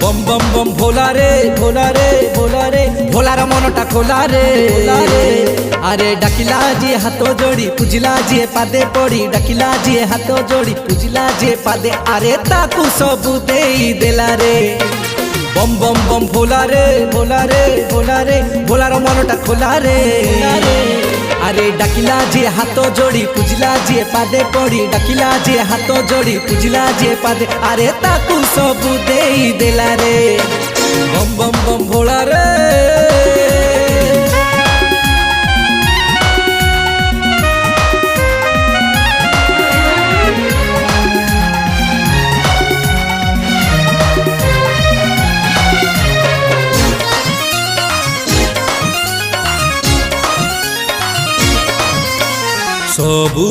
बम बम बम भोला रे भोला रे भोला रे भोलार मनटा खोला रे अरे डाकिला जी हाथ जोड़ी पूजिला जी पादे पड़ी डाकिला जी हाथ जोड़ी पूजिला जी पादे अरे ताकू सबू देई देला रे बम बम बम भोला रे भोला रे भोला रे भोलार मनटा खोला रे अरे डाकिला जी हाथ जोड़ी पूजिला जी पादे पड़ी डाकिला जी हाथ जोड़ी पूजिला जी पादे अरे ताकू सबू देई देला रे बम बम बम भोला रे। सबू